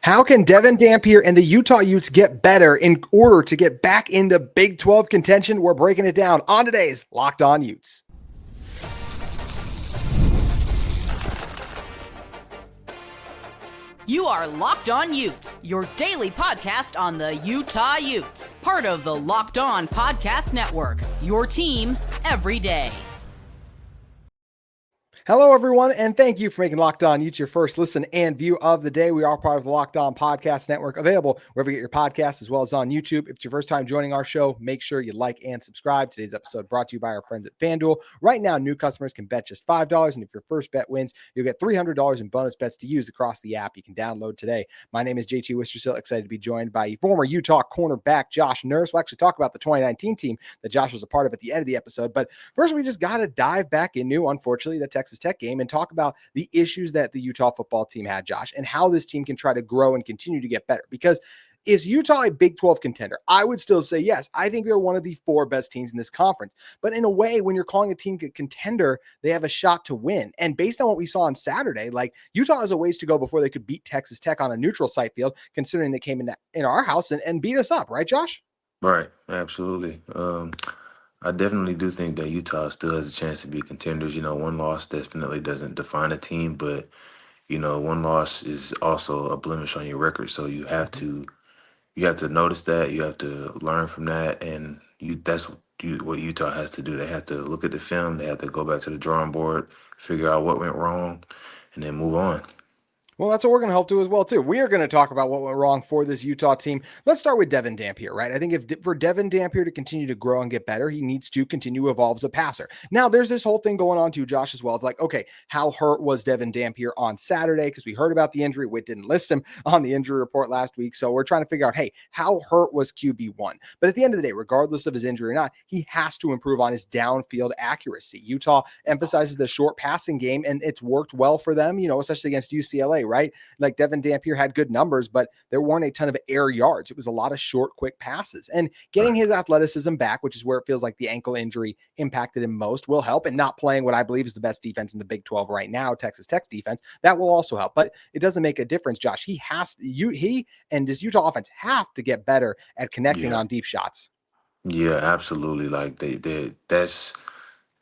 How can Devon Dampier and the Utah Utes get better in order to get back into Big 12 contention? We're breaking it down on today's Locked On Utes. You are Locked On Utes, your daily podcast on the Utah Utes. Part of the Locked On Podcast Network, your team every day. Hello, everyone, and thank you for making Locked On Utes your first listen and view of the day. We are part of the Locked On Podcast Network, available wherever you get your podcasts, as well as on YouTube. If it's your first time joining our show, make sure you like and subscribe. Today's episode brought to you by our friends at FanDuel. Right now, new customers can bet just $5, and if your first bet wins, you'll get $300 in bonus bets to use across the app. You can download today. My name is JT Wistrcill, excited to be joined by former Utah cornerback Josh Nurse. We'll actually talk about the 2019 team that Josh was a part of at the end of the episode, but first, we just got to dive back into, unfortunately, the Texas Tech game and talk about the issues that the Utah football team had, Josh, and how this team can try to grow and continue to get better. Because is Utah a Big 12 contender? I would still say yes. I think they're one of the four best teams in this conference. But in a way, when you're calling a team a contender, they have a shot to win. And based on what we saw on Saturday, like Utah has a ways to go before they could beat Texas Tech on a neutral site field, considering they came in our house and beat us up, right, Josh? Right, absolutely. I definitely do think that Utah still has a chance to be contenders. You know, one loss definitely doesn't define a team, but one loss is also a blemish on your record. So you have to notice that, you have to learn from that, and what Utah has to do. They have to look at the film, they have to go back to the drawing board, figure out what went wrong, and then move on. Well, that's what we're going to help do as well, too. We are going to talk about what went wrong for this Utah team. Let's start with Devon Dampier, right? I think for Devon Dampier to continue to grow and get better, he needs to continue to evolve as a passer. Now, there's this whole thing going on, too, Josh, as well. It's like, okay, how hurt was Devon Dampier on Saturday? Because we heard about the injury. Witt didn't list him on the injury report last week. So we're trying to figure out, hey, how hurt was QB1? But at the end of the day, regardless of his injury or not, he has to improve on his downfield accuracy. Utah emphasizes the short passing game, and it's worked well for them, especially against UCLA, right? Like Devon Dampier had good numbers, but there weren't a ton of air yards. It was a lot of short, quick passes. And getting his athleticism back, which is where it feels like the ankle injury impacted him most, will help. And not playing what I believe is the best defense in the Big 12 right now, Texas Tech's defense, that will also help. But it doesn't make a difference, Josh. He and this Utah offense have to get better at connecting on deep shots. Yeah, absolutely. Like that's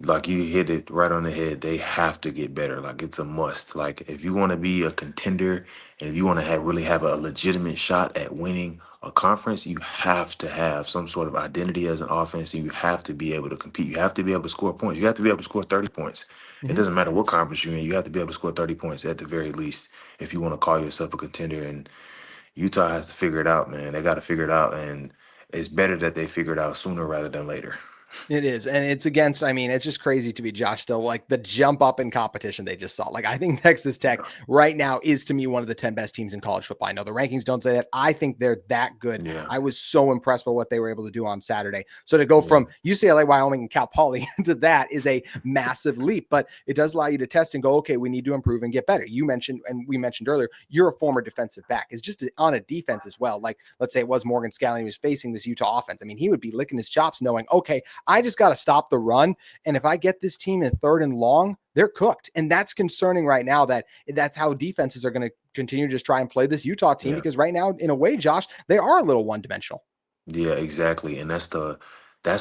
like you hit it right on the head. They have to get better. Like it's a must. Like if you want to be a contender and if you want to really have a legitimate shot at winning a conference, you have to have some sort of identity as an offense, and you have to be able to compete. You have to be able to score points. You have to be able to score 30 points. It doesn't matter what conference you're in. You have to be able to score 30 points at the very least if you want to call yourself a contender. And Utah has to figure it out, man. They got to figure it out, and it's better that they figure it out sooner rather than later. It is. And it's it's just crazy to be Josh still, like the jump up in competition they just saw. Like I think Texas Tech right now is to me one of the 10 best teams in college football. I know the rankings don't say that. I think they're that good. Yeah. I was so impressed by what they were able to do on Saturday. So to go from UCLA, Wyoming, and Cal Poly to that is a massive leap, but it does allow you to test and go, okay, we need to improve and get better. You mentioned, and we mentioned earlier, you're a former defensive back. It's just on a defense as well. Like let's say it was Morgan Scalley who was facing this Utah offense. I mean, he would be licking his chops knowing, okay, I just got to stop the run. And if I get this team in third and long, they're cooked. And that's concerning right now that's how defenses are going to continue to just try and play this Utah team because right now, in a way, Josh, they are a little one-dimensional. Yeah, exactly. And that's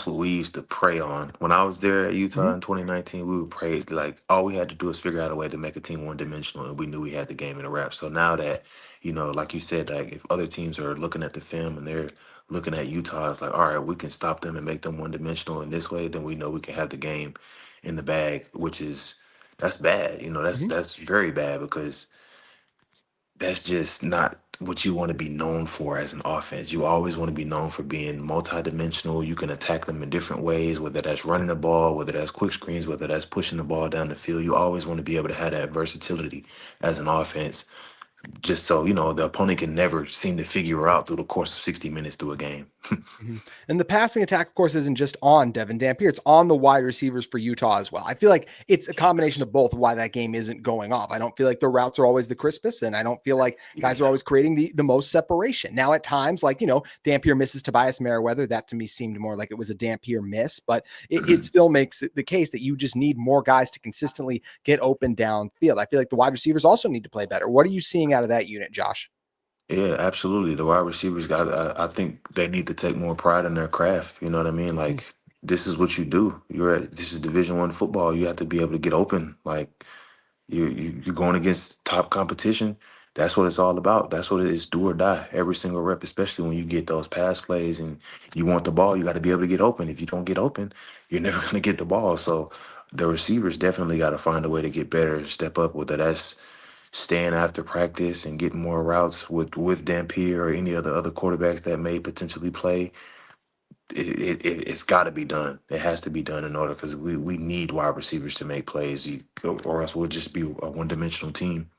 what we used to prey on. When I was there at Utah in 2019, we would pray like all we had to do is figure out a way to make a team one-dimensional, and we knew we had the game in a wrap. So now that, like you said, like if other teams are looking at the film and they're looking at Utah, it's like, all right, we can stop them and make them one-dimensional in this way, then we know we can have the game in the bag, that's bad. That's very bad because that's just not what you want to be known for as an offense. You always want to be known for being multidimensional. You can attack them in different ways, whether that's running the ball, whether that's quick screens, whether that's pushing the ball down the field. You always want to be able to have that versatility as an offense, just so, the opponent can never seem to figure out through the course of 60 minutes through a game. And the passing attack, of course, isn't just on Devon Dampier. It's on the wide receivers for Utah as well. I feel like it's a combination of both why that game isn't going off. I don't feel like the routes are always the crispest, and I don't feel like guys are always creating the most separation. Now, at times, like, Dampier misses Tobias Merriweather. That to me seemed more like it was a Dampier miss, but it still makes it the case that you just need more guys to consistently get open downfield. I feel like the wide receivers also need to play better. What are you seeing out of that unit, Josh? Yeah, absolutely. The wide receivers got. I think they need to take more pride in their craft. You know what I mean? Mhm. Like this is what you do. This is Division 1 football. You have to be able to get open. Like you're going against top competition. That's what it's all about. That's what it is. Do or die every single rep. Especially when you get those pass plays and you want the ball, you got to be able to get open. If you don't get open, you're never going to get the ball. So the receivers definitely got to find a way to get better, step up. Whether that's staying after practice and getting more routes with Dampier or any of the other quarterbacks that may potentially play. It's got to be done. It has to be done in order because we need wide receivers to make plays, or else we'll just be a one-dimensional team,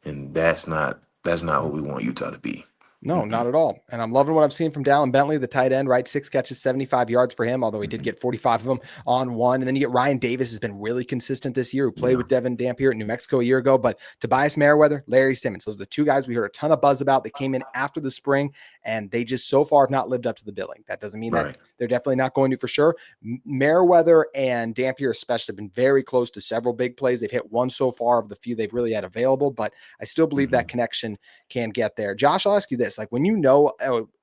and that's not what we want Utah to be. No, Mm-mm. not at all. And I'm loving what I've seen from Dallin Bentley, the tight end, right? 6 catches, 75 yards for him, although he did get 45 of them on one. And then you get Ryan Davis has been really consistent this year, who played Yeah, with Devon Dampier at New Mexico a year ago. But Tobias Merriweather, Larry Simmons, those are the two guys we heard a ton of buzz about. They came in after the spring, and they just so far have not lived up to the billing. That doesn't mean that right. they're definitely not going to for sure. Merriweather and Dampier especially have been very close to several big plays. They've hit one so far of the few they've really had available, but I still believe that Mhm. connection can get there. Josh, I'll ask you this. Like when you know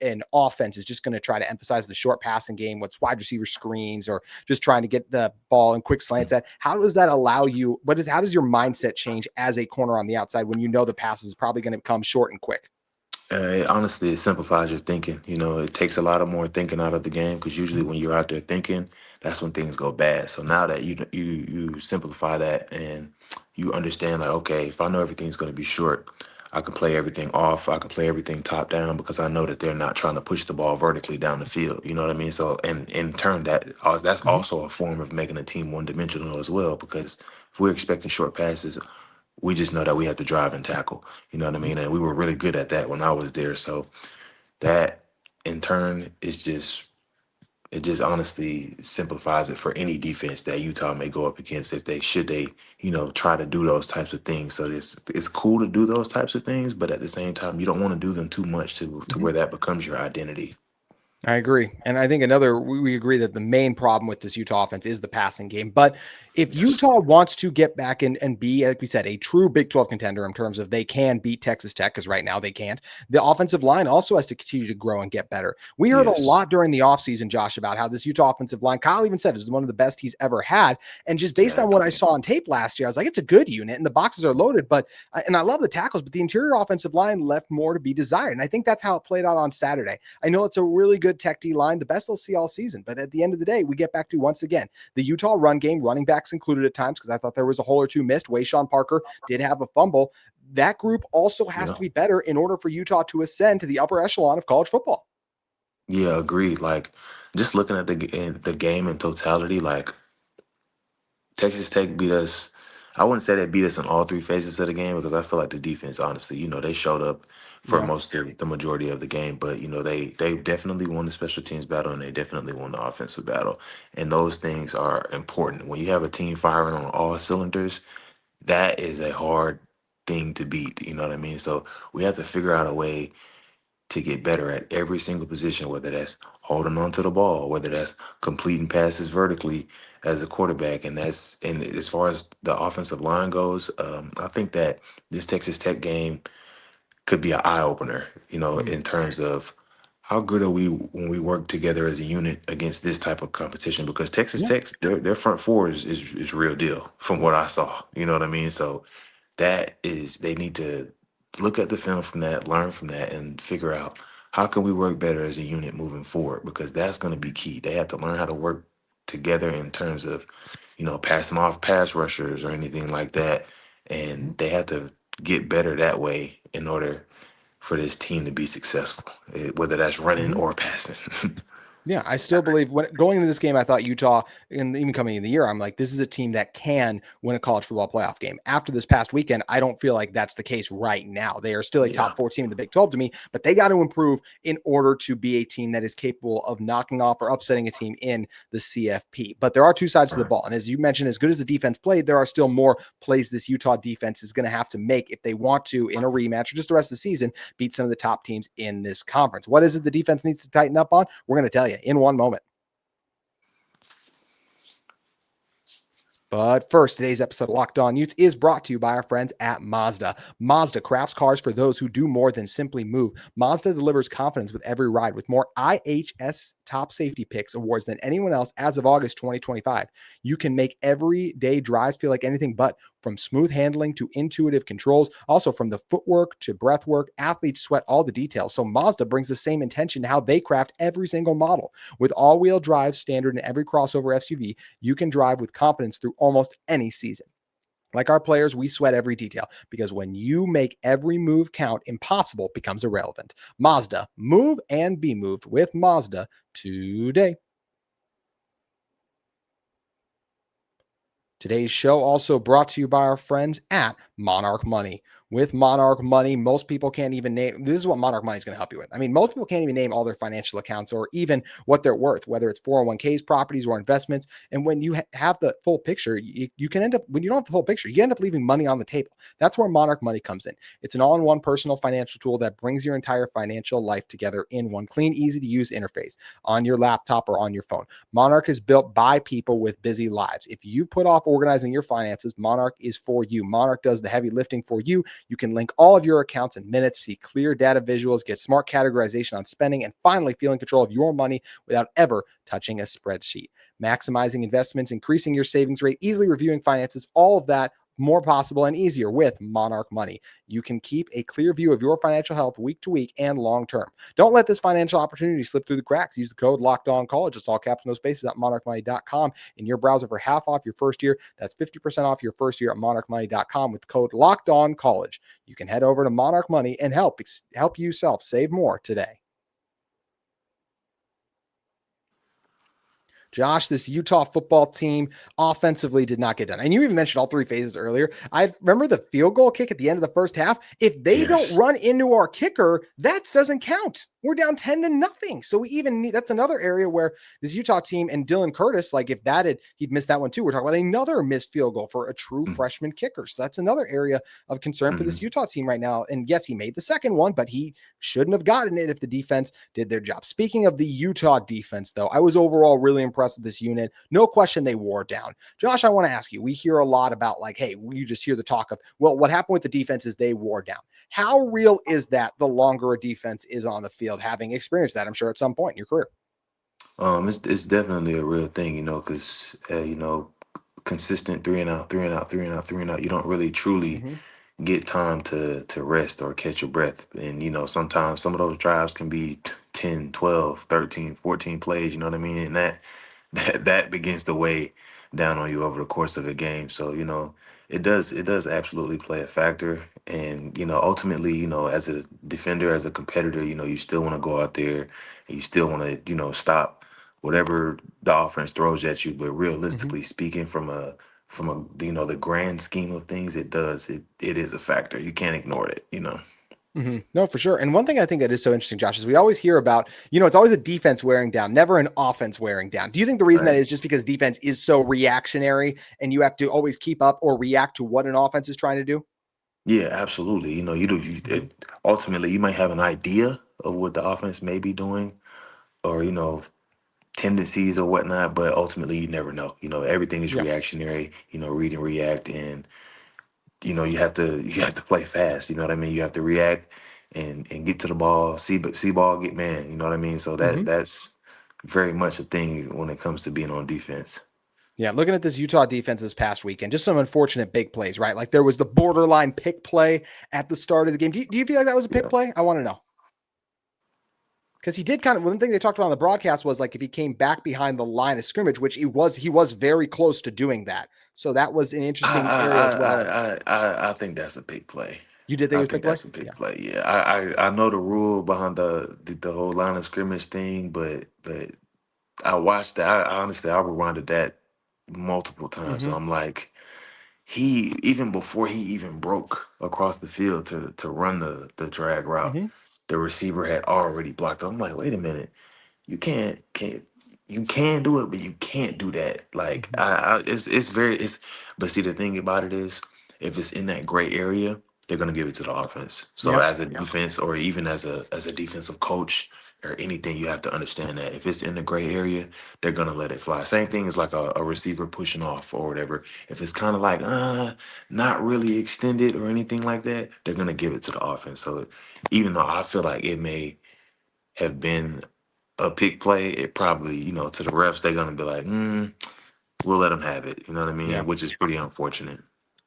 an offense is just going to try to emphasize the short passing game, what's wide receiver screens or just trying to get the ball in quick slants at, how does that allow you, how does your mindset change as a corner on the outside when you know the pass is probably going to come short and quick? Honestly, it simplifies your thinking. It takes a lot of more thinking out of the game because usually when you're out there thinking, that's when things go bad. So now that you simplify that and you understand, like, okay, if I know everything's going to be short, I can play everything off. I can play everything top down because I know that they're not trying to push the ball vertically down the field. You know what I mean? So, and in turn, that's Mhm. also a form of making a team one dimensional as well because if we're expecting short passes, we just know that we have to drive and tackle. You know what I Mhm. mean? And we were really good at that when I was there. So that in turn is just it just honestly simplifies it for any defense that Utah may go up against if they try to do those types of things. So it's cool to do those types of things, but at the same time you don't want to do them too much to Mhm. where that becomes your identity. I agree. And I think we agree that the main problem with this Utah offense is the passing game. But if Yes. Utah wants to get back and be, like we said, a true Big 12 contender in terms of they can beat Texas Tech, because right now they can't, the offensive line also has to continue to grow and get better. We heard a Yes. lot during the offseason, Josh, about how this Utah offensive line, Kyle even said, is one of the best he's ever had. And just based on what I Exactly. saw on tape last year, I was like, it's a good unit and the boxes are loaded. But, and I love the tackles, but the interior offensive line left more to be desired. And I think that's how it played out on Saturday. I know it's a really good Tech D line, the best they'll see all season. But at the end of the day, we get back to once again the Utah run game, running backs included at times, because I thought there was a hole or two missed. Wayshawn Parker did have a fumble. That group also has Yeah. to be better in order for Utah to ascend to the upper echelon of college football. Yeah, agreed. Like just looking at the game in totality, like Texas Tech beat us. I wouldn't say they beat us in all three phases of the game because I feel like the defense, honestly, they showed up for Yeah. most of the majority of the game. But they definitely won the special teams battle and they definitely won the offensive battle. And those things are important. When you have a team firing on all cylinders, that is a hard thing to beat. You know what I mean? So we have to figure out a way to get better at every single position, whether that's holding on to the ball, whether that's completing passes vertically as a quarterback. And as far as the offensive line goes, I think that this Texas Tech game could be an eye opener, Mm. in terms of how good are we when we work together as a unit against this type of competition? Because Texas Yeah. Tech, their front four is real deal from what I saw. You know what I mean? So they need to look at the film from that, learn from that, and figure out how can we work better as a unit moving forward because that's going to be key. They have to learn how to work together in terms of passing off pass rushers or anything like that, Mhm. and they have to get better that way in order for this team to be successful, whether that's running Mhm. or passing. Yeah, I still believe when going into this game, I thought Utah, and even coming in the year, I'm like, this is a team that can win a college football playoff game. After this past weekend, I don't feel like that's the case right now. They are still a Yeah, top 4 team in the Big 12 to me, but they got to improve in order to be a team that is capable of knocking off or upsetting a team in the CFP. But there are two sides to the right. ball. And as you mentioned, as good as the defense played, there are still more plays this Utah defense is going to have to make if they want to, in a rematch or just the rest of the season, beat some of the top teams in this conference. What is it the defense needs to tighten up on? We're going to tell you in one moment. But first, today's episode of Locked On Utes is brought to you by our friends at Mazda. Mazda crafts cars for those who do more than simply move. Mazda delivers confidence with every ride with more IHS Top Safety Picks awards than anyone else as of August 2025. You can make everyday drives feel like anything but, from smooth handling to intuitive controls, also from the footwork to breath work, athletes sweat all the details. So Mazda brings the same intention to how they craft every single model. With all-wheel drive standard in every crossover SUV, you can drive with confidence through almost any season. Like our players, we sweat every detail because when you make every move count, impossible becomes irrelevant. Mazda, move and be moved with Mazda today. Today's show also brought to you by our friends at Monarch Money. With Monarch Money, most people can't even name, this is what Monarch Money is going to help you with. I mean, most people can't even name all their financial accounts or even what they're worth, whether it's 401ks, properties, or investments. And when you have the full picture, you can end up, when you don't have the full picture, you end up leaving money on the table. That's where Monarch Money comes in. It's an all-in-one personal financial tool that brings your entire financial life together in one clean, easy-to-use interface on your laptop or on your phone. Monarch is built by people with busy lives. If you put off organizing your finances, Monarch is for you. Monarch does the heavy lifting for you. You can link all of your accounts in minutes, see clear data visuals, get smart categorization on spending, and finally feel in control of your money without ever touching a spreadsheet. Maximizing investments, increasing your savings rate, easily reviewing finances, all of that more possible and easier with Monarch Money. You can keep a clear view of your financial health week to week and long term. Don't let this financial opportunity slip through the cracks. Use the code LOCKEDONCollege. It's all caps, no spaces at monarchmoney.com in your browser for half off your first year. That's 50% off your first year at monarchmoney.com with the code LOCKEDONCollege. You can head over to Monarch Money and help yourself save more today. Josh, this Utah football team offensively did not get done. And you even mentioned all three phases earlier. I remember the field goal kick at the end of the first half. If they don't run into our kicker, that doesn't count. We're down 10-0. So we even need, that's another area where this Utah team and Dylan Curtis, like if he'd missed that one too. We're talking about another missed field goal for a true freshman kicker. So that's another area of concern for this Utah team right now. And yes, he made the second one, but he shouldn't have gotten it if the defense did their job. Speaking of the Utah defense, though, I was overall really impressed with this unit. No question they wore down. Josh, I want to ask you, we hear a lot about like, hey, you just hear the talk of, well, what happened with the defense is they wore down. How real is that the longer a defense is on the field, having experienced that, I'm sure, at some point in your career? It's definitely a real thing, because consistent 3-and-out, 3-and-out, 3-and-out, 3-and-out. You don't really truly get time to rest or catch your breath. And sometimes some of those drives can be 10, 12, 13, 14 plays, you know what I mean? And that begins to weigh down on you over the course of a game. So, it does absolutely play a factor. And, ultimately, as a defender, as a competitor, you still want to go out there and you still want to, stop whatever the offense throws at you. But realistically speaking, from the grand scheme of things, it is a factor. You can't ignore it. No, for sure. And one thing I think that is so interesting, Josh, is we always hear about, it's always a defense wearing down, never an offense wearing down. Do you think the reason that is just because defense is so reactionary and you have to always keep up or react to what an offense is trying to do? Yeah, absolutely. Ultimately, you might have an idea of what the offense may be doing, or tendencies or whatnot, but ultimately you never know. Everything is reactionary. Read and react, and you have to play fast. You know what I mean? You have to react and get to the ball, see ball, get man. You know what I mean? So that's very much a thing when it comes to being on defense. Yeah, looking at this Utah defense this past weekend, just some unfortunate big plays, right? Like there was the borderline pick play at the start of the game. Do you feel like that was a pick play? I want to know. Because he did kind of, one thing they talked about on the broadcast was like if he came back behind the line of scrimmage, which he was very close to doing that. So that was an interesting area as well. I think that's a big play. You did think it was a big play? That's a big play. Yeah, I know the rule behind the whole line of scrimmage thing, but I watched that. I honestly, I rewinded that multiple times. And I'm like, he, even before he even broke across the field to run the drag route, the receiver had already blocked. I'm like, wait a minute, you you can do it, but you can't do that. Like, but see, the thing about it is, if it's in that gray area, they're gonna give it to the offense. So Yep. as a defense, or even as a defensive coach or anything, you have to understand that if it's in the gray area, they're gonna let it fly. Same thing as like a receiver pushing off or whatever. If it's kind of like not really extended or anything like that, they're gonna give it to the offense. So even though I feel like it may have been a pick play, it probably, to the refs, they're gonna be like, we'll let them have it. You know what I Yeah. mean? Which is pretty unfortunate.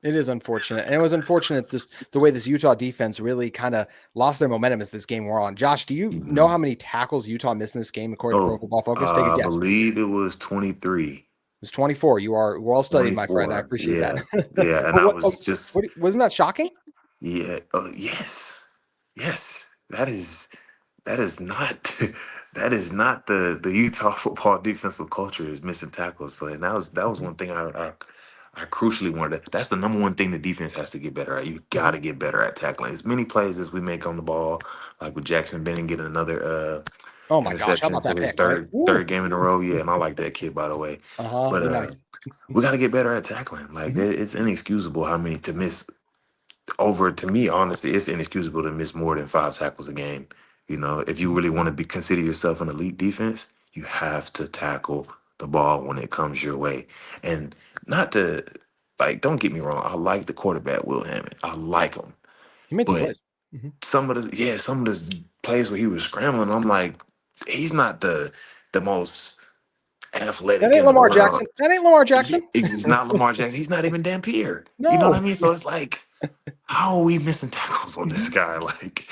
It is unfortunate. And it was unfortunate just the way this Utah defense really kind of lost their momentum as this game wore on. Josh, do you know how many tackles Utah missed in this game according to Pro Oh, Football Focus? Take a I guess. It believe it was 23. was 24. You are well studied, my friend. I 24. appreciate that. Yeah. Yeah. And But I what, was just, wasn't that shocking? yeah. Yes. Yes. That is not, that is not the Utah football defensive culture is missing tackles. So, and that was Mhm. one thing I crucially wanted. That's the number one thing the defense has to get better at. You got Mhm. to get better at tackling. As many plays as we make on the ball, like with Jackson Benning getting another Oh my gosh. How interception about for that his pick, right? third Woo. game in a row. Yeah, and I like that kid, by the way. Uh-huh. But Be nice. we got to get better at tackling. Like Mhm. it's inexcusable how many to miss over. To me, honestly, it's inexcusable to miss more than 5 tackles a game. If you really want to be consider yourself an elite defense, you have to tackle the ball when it comes your way. And not to like, don't get me wrong, I like the quarterback Will Hammond. I like him, He made some but plays. Mhm. some of the plays where he was scrambling, I'm like, he's not the most That athletic ain't in the Lamar world. Jackson. That ain't Lamar Yeah, Jackson. he's not Lamar Jackson. He's not even Dampier. You know what No. I mean? So it's like, how are we missing tackles on this Mhm. guy? Like,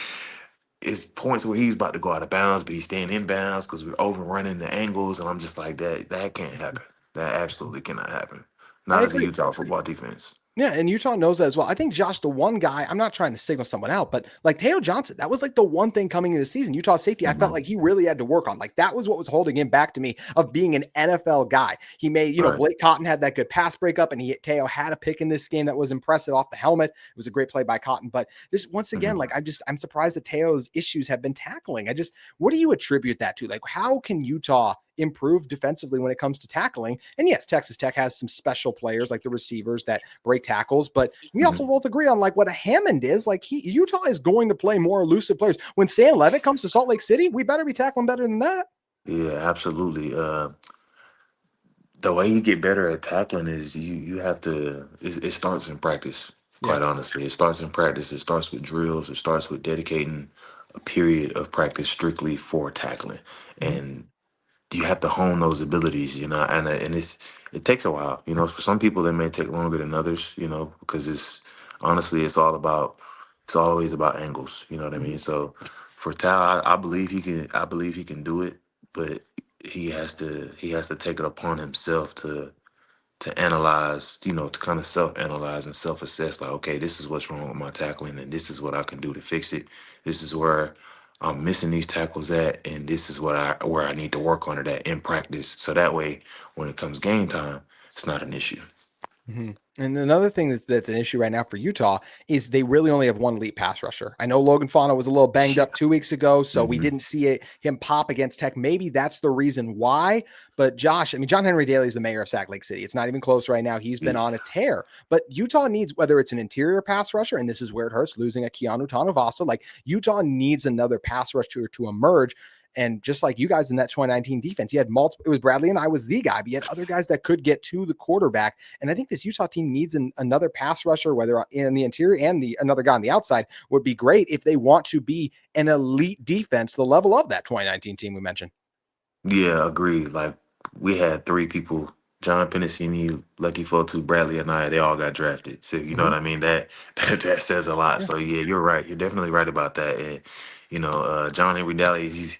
it's points where he's about to go out of bounds, but he's staying in bounds because we're overrunning the angles, and I'm just like, that can't happen. That absolutely cannot happen. I Not as a agree. Utah football defense. Yeah, and Utah knows that as well. I think Josh, the one guy, I'm not trying to signal someone out, but like Teo Johnson, that was like the one thing coming into the season. Utah safety, I felt Mhm. like he really had to work on. Like that was what was holding him back to me of being an NFL guy. He made, Right. Blake Cotton had that good pass breakup, and Teo had a pick in this game that was impressive off the helmet. It was a great play by Cotton. But just once again, Mhm. like I'm surprised that Teo's issues have been tackling. What do you attribute that to? Like, how can Utah improve defensively when it comes to tackling? And yes, Texas Tech has some special players like the receivers that break tackles, but we also Mhm. both agree on like what a Hammond is. Like Utah is going to play more elusive players. When Sam Levitt comes to Salt Lake City, we better be tackling better than that. Yeah, absolutely. The way you get better at tackling is you have to. It starts in practice. Yeah. Quite honestly, it starts in practice. It starts with drills. It starts with dedicating a period of practice strictly for tackling, Mhm. and you have to hone those abilities. And it takes a while. For some people, it may take longer than others. Because honestly, it's always about angles. You know what I Mhm. mean? So for Tal, I believe he can. I believe he can do it, but he has to take it upon himself to analyze, to kind of self-analyze and self-assess, like, okay, this is what's wrong with my tackling, and this is what I can do to fix it. This is where I'm missing these tackles at, and this is where I need to work on it at in practice. So that way, when it comes game time, it's not an issue. Mhm. And another thing that's an issue right now for Utah is they really only have one elite pass rusher. I know Logan Fauna was a little banged Yeah. up 2 weeks ago, so we Hmm. didn't see him pop against Tech. Maybe that's the reason why. But Josh, I mean, John Henry Daly is the mayor of Sac Lake City. It's not even close right now. He's been Yeah. on a tear. But Utah needs, whether it's an interior pass rusher, and this is where it hurts, losing a Keanu Tanavasa, like Utah needs another pass rusher to emerge. And just like you guys in that 2019 defense, you had multiple, it was Bradley and I was the guy, but you had other guys that could get to the quarterback. And I think this Utah team needs another pass rusher, whether in the interior and another guy on the outside would be great if they want to be an elite defense, the level of that 2019 team we mentioned. Yeah, agreed. Like, we had 3 people: John Pennicini, Lucky Fotu, Bradley, and I. They all got drafted. So you know what Mhm. I mean. That says a lot. Yeah. So yeah, you're right. You're definitely right about that. And John Henry Daly, he's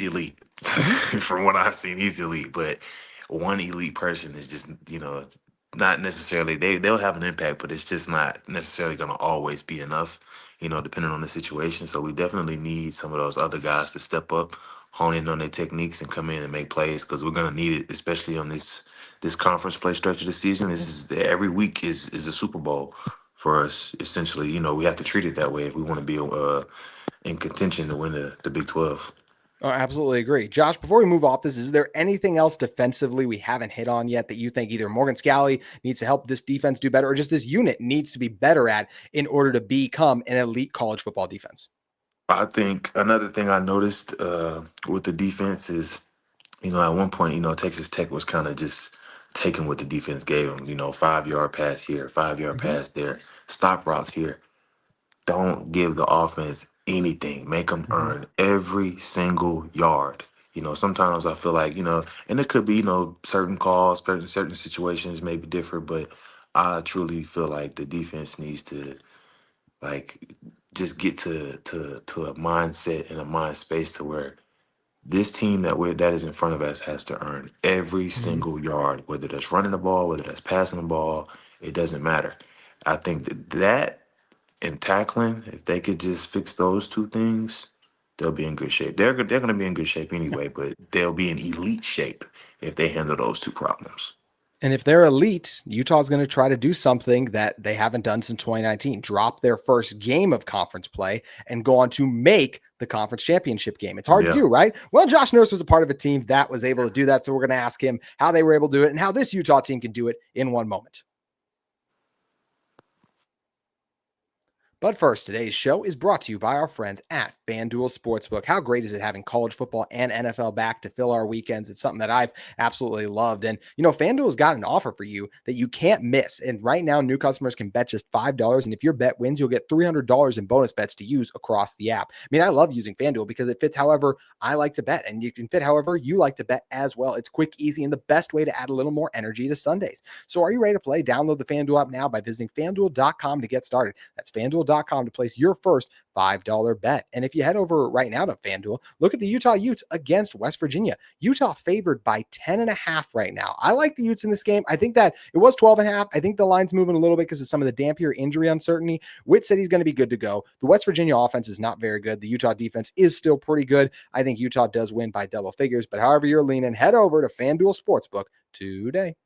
elite. Mhm. From what I've seen, he's elite. But one elite person is just, not necessarily, they'll have an impact, but it's just not necessarily going to always be enough. Depending on the situation. So we definitely need some of those other guys to step up, hone in on their techniques, and come in and make plays, because we're going to need it, especially on this conference play stretch of the season. This is every week is a Super Bowl for us. Essentially, we have to treat it that way if we want to be in contention to win the Big 12. Oh, absolutely agree. Josh, before we move off this, is there anything else defensively we haven't hit on yet that you think either Morgan Scalley needs to help this defense do better or just this unit needs to be better at in order to become an elite college football defense? I think another thing I noticed with the defense is, at one point, Texas Tech was kind of just taking what the defense gave them. 5 yard pass here, 5 yard Mm-hmm. pass there, stop routes here. Don't give the offense anything. Make them Mm-hmm. earn every single yard. Sometimes I feel like, and it could be, certain calls, certain situations may be different, but I truly feel like the defense needs to like just get to a mindset and a mind space to where this team that is in front of us has to earn every Mm-hmm. single yard, whether that's running the ball, whether that's passing the ball, it doesn't matter. I think that and tackling, if they could just fix those two things, they'll be in good shape. They're going to be in good shape anyway, but they'll be in elite shape if they handle those two problems. And if they're elite, Utah's going to try to do something that they haven't done since 2019, drop their first game of conference play and go on to make the conference championship game. It's hard to Yeah. do, right? Well, Josh Nurse was a part of a team that was able to do that. So we're going to ask him how they were able to do it and how this Utah team can do it in one moment. But first, today's show is brought to you by our friends at FanDuel Sportsbook. How great is it having college football and NFL back to fill our weekends? It's something that I've absolutely loved. And, FanDuel's got an offer for you that you can't miss. And right now, new customers can bet just $5. And if your bet wins, you'll get $300 in bonus bets to use across the app. I mean, I love using FanDuel because it fits however I like to bet. And you can fit however you like to bet as well. It's quick, easy, and the best way to add a little more energy to Sundays. So are you ready to play? Download the FanDuel app now by visiting FanDuel.com to get started. That's FanDuel.com to place your first $5 bet. And if you head over right now to FanDuel, look at the Utah Utes against West Virginia. Utah favored by 10.5 right now. I like the Utes in this game. I think that it was 12.5. I think the line's moving a little bit because of some of the Dampier injury uncertainty. Witt said he's going to be good to go. The West Virginia offense is not very good. The Utah defense is still pretty good. I think Utah does win by double figures, but however you're leaning, head over to FanDuel Sportsbook today.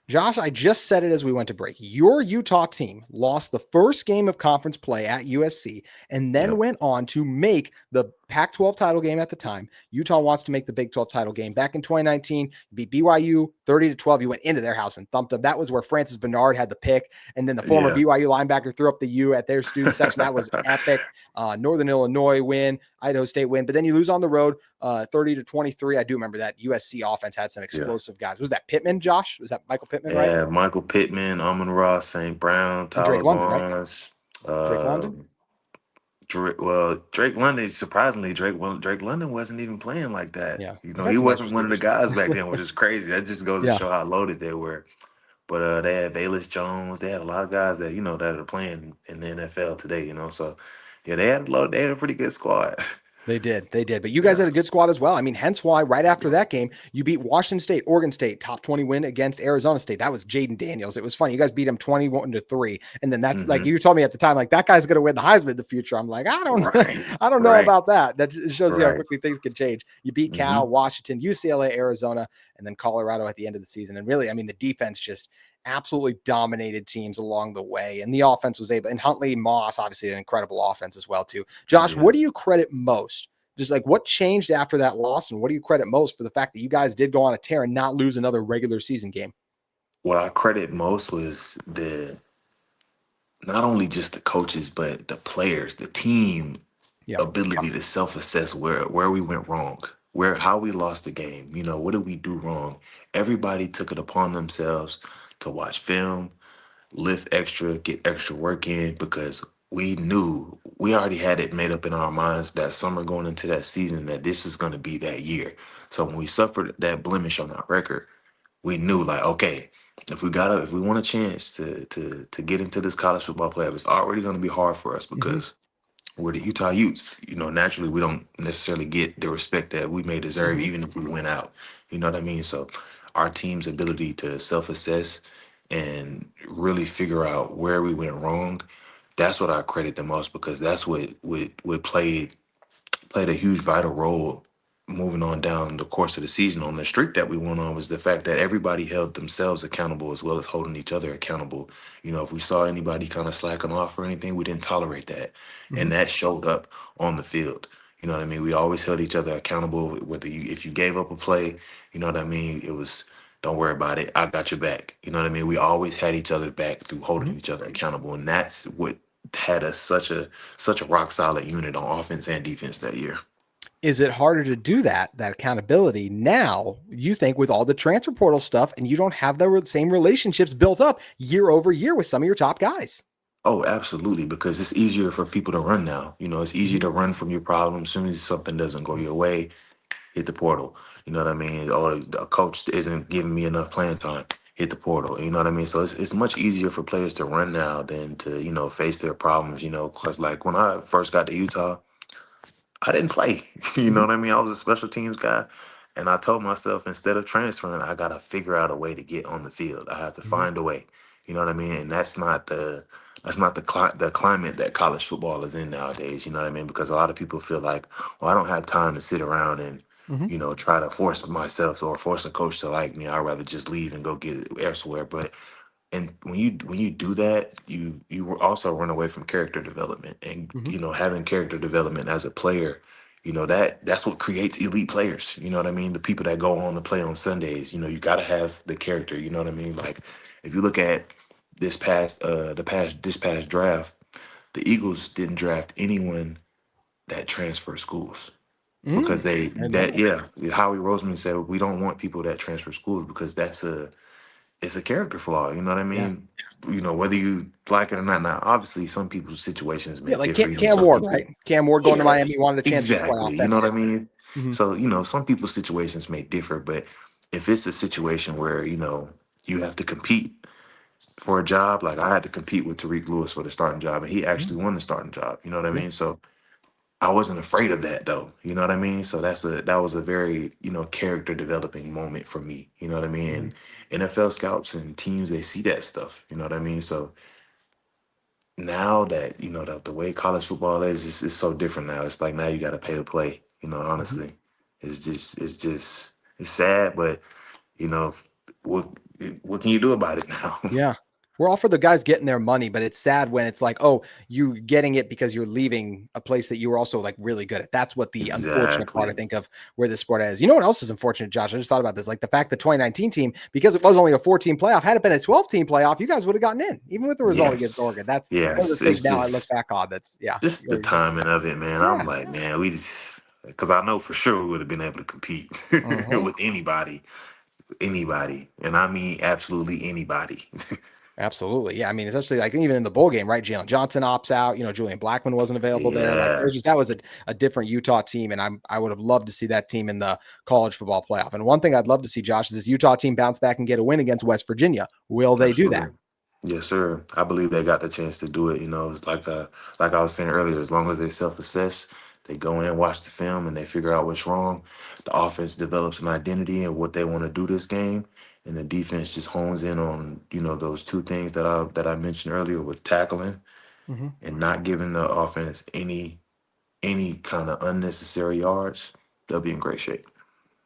Josh, I just said it as we went to break. Your Utah team lost the first game of conference play at USC and then went on to make the Pac-12 title game at the time. Utah wants to make the Big 12 title game. Back in 2019, you beat BYU 30-12. You went into their house and thumped them. That was where Francis Bernard had the pick. And then the former BYU linebacker threw up the U at their student section. That was epic. Northern Illinois win, Idaho State win. But then you lose on the road 30-23. I do remember that USC offense had some explosive guys. Was that Pittman, Josh? Was that Michael Pittman, right? Yeah, Michael Pittman, Amon-Ra, St. Brown, Tyler Drake London, right? Barnes. Drake London? Drake London, surprisingly, Drake London wasn't even playing like that. Yeah. He wasn't one of the guys back then, which is crazy. That just goes to show how loaded they were. But they had Bayless Jones. They had a lot of guys that, that are playing in the NFL today, So, yeah, they had a pretty good squad. They did. But you guys had a good squad as well. I mean, hence why right after that game, you beat Washington State, Oregon State, top 20 win against Arizona State. That was Jaden Daniels. It was funny. You guys beat him 21-3. And then that's like you told me at the time, like that guy's going to win the Heisman in the future. I'm like, I don't know about that. That shows you how quickly things can change. You beat Cal, Washington, UCLA, Arizona, and then Colorado at the end of the season. And really, I mean, the defense just absolutely dominated teams along the way. And the offense was able, and Huntley Moss, obviously an incredible offense as well too. Josh, what do you credit most? Just like what changed after that loss, and what do you credit most for the fact that you guys did go on a tear and not lose another regular season game? What I credit most was not only just the coaches, but the players, the team ability to self-assess where we went wrong, how we lost the game. What did we do wrong? Everybody took it upon themselves to watch film, lift extra, get extra work in, because we knew we already had it made up in our minds that summer going into that season that this was going to be that year. So when we suffered that blemish on our record, we knew like, okay, if we want a chance to get into this college football playoff, it's already going to be hard for us because we're the Utah Utes. Naturally we don't necessarily get the respect that we may deserve even if we went out. You know what I mean? So our team's ability to self-assess and really figure out where we went wrong, that's what I credit the most, because that's what played a huge vital role moving on down the course of the season on the streak that we went on was the fact that everybody held themselves accountable as well as holding each other accountable. You know, if we saw anybody kind of slacking off or anything, we didn't tolerate that. Mhm. And that showed up on the field. You know what I mean? We always held each other accountable. Whether if you gave up a play, you know what I mean? It was, don't worry about it. I got your back. You know what I mean? We always had each other back through holding Mhm. each other accountable. And that's what had us such a rock solid unit on offense and defense that year. Is it harder to do that accountability now, you think, with all the transfer portal stuff, and you don't have the same relationships built up year over year with some of your top guys? Oh, absolutely, because it's easier for people to run now. You know, it's easier Mhm. to run from your problems. As soon as something doesn't go your way, hit the portal. You know what I mean? Or a coach isn't giving me enough playing time, hit the portal. You know what I mean? So it's much easier for players to run now than to, face their problems, because like when I first got to Utah, I didn't play. You know Mhm. what I mean? I was a special teams guy. And I told myself instead of transferring, I gotta figure out a way to get on the field. I have to Mhm. find a way. You know what I mean? And that's not the climate that college football is in nowadays. You know what I mean? Because a lot of people feel like, well, I don't have time to sit around and Mhm. try to force myself or force a coach to like me. I'd rather just leave and go get it elsewhere. But and when you do that, you also run away from character development, and Mhm. having character development as a player, that's what creates elite players. You know what I mean? The people that go on to play on Sundays. You got to have the character. You know what I mean? Like if you look at this past draft, the Eagles didn't draft anyone that transfer schools because I didn't know that. Howie Roseman said we don't want people that transfer schools because it's a character flaw. You know what I Yeah. mean? Whether you like it or not. Now, obviously, some people's situations may Yeah, like differ. Cam Some Ward, people, right? Cam Ward going to yeah, Miami wanted a chance to play playoff. exactly. You That's know what I different. mean? Mhm. So, some people's situations may differ, but if it's a situation where you have to compete for a job, like I had to compete with Tariq Lewis for the starting job, and he Mhm. actually won the starting job. You know what I Yeah. mean? So I wasn't afraid of that though. You know what I mean? So that was a very, character developing moment for me. You know what I mean? Mhm. And NFL scouts and teams, they see that stuff. You know what I mean? So now that, the way college football is, it's so different now. It's like now you gotta pay to play, Mhm. honestly. It's sad, but you know, what what can you do about it now? Yeah. We're all for the guys getting their money, but it's sad when it's like, oh, you getting it because you're leaving a place that you were also like really good at. That's what the unfortunate part, I Exactly. think, of where the sport is. You know what else is unfortunate, Josh? I just thought about this. Like the fact the 2019 team, because it was only a 14 playoff, had it been a 12-team playoff, you guys would have gotten in, even with the result against Yes. Oregon. That's one of Yes. the things It's now I look just back on. That's, yeah. just the timing of it, man. Yeah. I'm like, man, we just because I know for sure we would have been able to compete Mhm. with anybody, and I mean absolutely anybody. Absolutely. Yeah. I mean, especially like even in the bowl game, right? Jalen Johnson opts out. Julian Blackman wasn't available there. Like Yeah, that was a different Utah team. And I would have loved to see that team in the college football playoff. And one thing I'd love to see, Josh, is this Utah team bounce back and get a win against West Virginia. Will they do that? absolutely. Yes, sir. I believe they got the chance to do it. It's like I was saying earlier. As long as they self-assess, they go in, watch the film, and they figure out what's wrong. The offense develops an identity and what they want to do this game, and the defense just hones in on those two things that I mentioned earlier with tackling Mhm. and not giving the offense any kind of unnecessary yards. They'll be in great shape.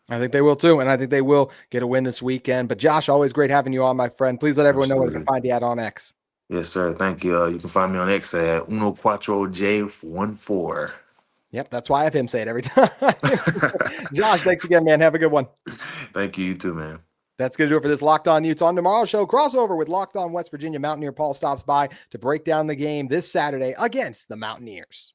I think they will too. And I think they will get a win this weekend. But Josh, always great having you on, my friend. Please let everyone know where they can Absolutely. find you at on X. Yes, sir. Thank you. You can find me on X at Uno Cuatro J14. Yep. That's why I have him say it every time. Josh, thanks again, man. Have a good one. Thank you, you too, man. That's going to do it for this Locked On Utes. On tomorrow's show, crossover with Locked On West Virginia Mountaineer Paul stops by to break down the game this Saturday against the Mountaineers.